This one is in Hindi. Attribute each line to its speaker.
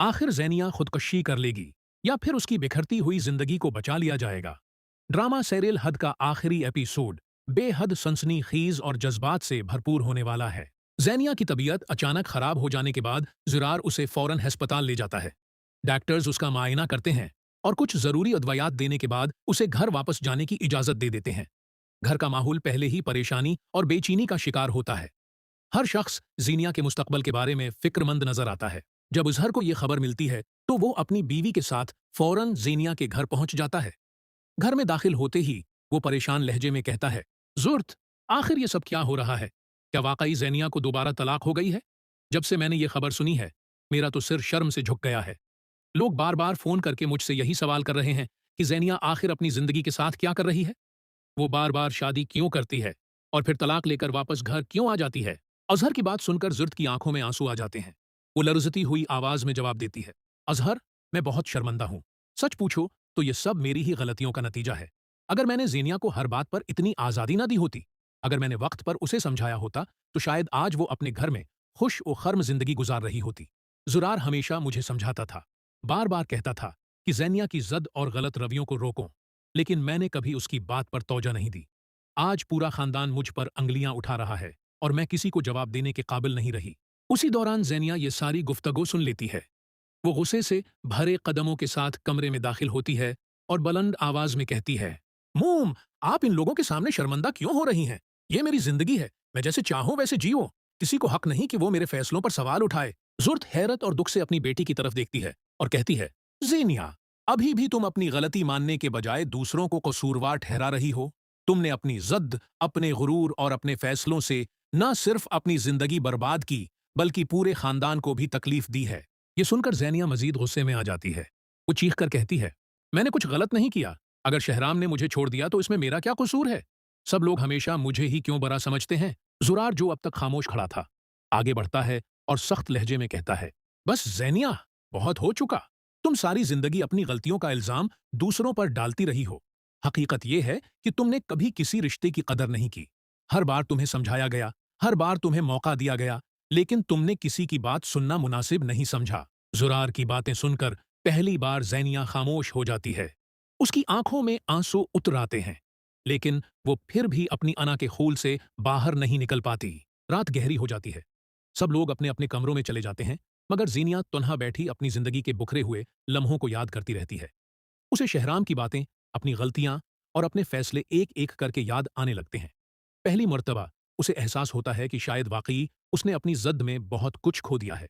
Speaker 1: आखिर ज़ैनिया खुदकशी कर लेगी या फिर उसकी बिखरती हुई जिंदगी को बचा लिया जाएगा। ड्रामा सीरियल हद का आखिरी एपिसोड बेहद सनसनीखेज और जज्बात से भरपूर होने वाला है। ज़ैनिया की तबीयत अचानक खराब हो जाने के बाद जुरार उसे फौरन अस्पताल ले जाता है। डॉक्टर्स उसका मुआयना करते हैं और कुछ जरूरी अदवियात देने के बाद उसे घर वापस जाने की इजाजत दे देते हैं। घर का माहौल पहले ही परेशानी और बेचैनी का शिकार होता है। हर शख्स जीनिया के मुस्तकबल के बारे में फिक्रमंद नजर आता है। जब इजहर को यह खबर मिलती है तो वो अपनी बीवी के साथ फौरन जीनिया के घर पहुंच जाता है। घर में दाखिल होते ही वो परेशान लहजे में कहता है, जुर्त, आखिर ये सब क्या हो रहा है? क्या वाकई ज़ैनिया को दोबारा तलाक हो गई है? जब से मैंने ये खबर सुनी है, मेरा तो सिर शर्म से झुक गया है। लोग बार बार फोन करके मुझसे यही सवाल कर रहे हैं कि ज़ैनिया आखिर अपनी जिंदगी के साथ क्या कर रही है? वो बार बार शादी क्यों करती है और फिर तलाक लेकर वापस घर क्यों आ जाती है? अजहर की बात सुनकर जुर्त की आंखों में आंसू आ जाते हैं। वो लर्जती हुई आवाज में जवाब देती है, अजहर, मैं बहुत शर्मिंदा हूं। सच पूछो तो ये सब मेरी ही गलतियों का नतीजा है। अगर मैंने ज़ेनिया को हर बात पर इतनी आज़ादी ना दी होती, अगर मैंने वक्त पर उसे समझाया होता, तो शायद आज वो अपने घर में खुश और खर्म जिंदगी गुजार रही होती। जुरार हमेशा मुझे समझाता था, बार बार कहता था कि ज़ेनिया की जद और गलत रवियों को रोको, लेकिन मैंने कभी उसकी बात पर तौजा नहीं दी। आज पूरा खानदान मुझ पर अंगलियां उठा रहा है और मैं किसी को जवाब देने के काबिल नहीं रही। उसी दौरान ज़ेनिया ये सारी गुफ्तगू सुन लेती है। वो गुस्से से भरे कदमों के साथ कमरे में दाखिल होती है और बुलंद आवाज में कहती है, मोम, आप इन लोगों के सामने शर्मिंदा क्यों हो रही हैं? ये मेरी जिंदगी है, मैं जैसे चाहूं वैसे जियो। किसी को हक नहीं कि वो मेरे फैसलों पर सवाल उठाए। जुर्त हैरत और दुख से अपनी बेटी की तरफ देखती है और कहती है, ज़ेनिया, अभी भी तुम अपनी गलती मानने के बजाय दूसरों को कसूरवार ठहरा रही हो। तुमने अपनी जद, अपने गुरूर और अपने फैसलों से न सिर्फ अपनी जिंदगी बर्बाद की, बल्कि पूरे खानदान को भी तकलीफ दी है। ये सुनकर ज़ैनिया मजीद गुस्से में आ जाती है। वो चीख कर कहती है, मैंने कुछ गलत नहीं किया। अगर शहराम ने मुझे छोड़ दिया तो इसमें मेरा क्या कसूर है? सब लोग हमेशा मुझे ही क्यों बरा समझते हैं? जुरार, जो अब तक खामोश खड़ा था, आगे बढ़ता है और सख्त लहजे में कहता है, बस ज़ैनिया, बहुत हो चुका। तुम सारी जिंदगी अपनी गलतियों का इल्जाम दूसरों पर डालती रही हो। हकीकत यह है कि तुमने कभी किसी रिश्ते की कदर नहीं की। हर बार तुम्हें समझाया गया, हर बार तुम्हें मौका दिया गया, लेकिन तुमने किसी की बात सुनना मुनासिब नहीं समझा। जुरार की बातें सुनकर पहली बार ज़ैनिया खामोश हो जाती है। उसकी आंखों में आंसू उतर आते हैं, लेकिन वो फिर भी अपनी अना के खूल से बाहर नहीं निकल पाती। रात गहरी हो जाती है। सब लोग अपने अपने कमरों में चले जाते हैं, मगर ज़ीनिया तन्हा बैठी अपनी जिंदगी के बुखरे हुए लम्हों को याद करती रहती है। उसे शहराम की बातें, अपनी गलतियां और अपने फैसले एक एक करके याद आने लगते हैं। पहली मर्तबा उसे एहसास होता है कि शायद वाकई उसने अपनी जद में बहुत कुछ खो दिया है।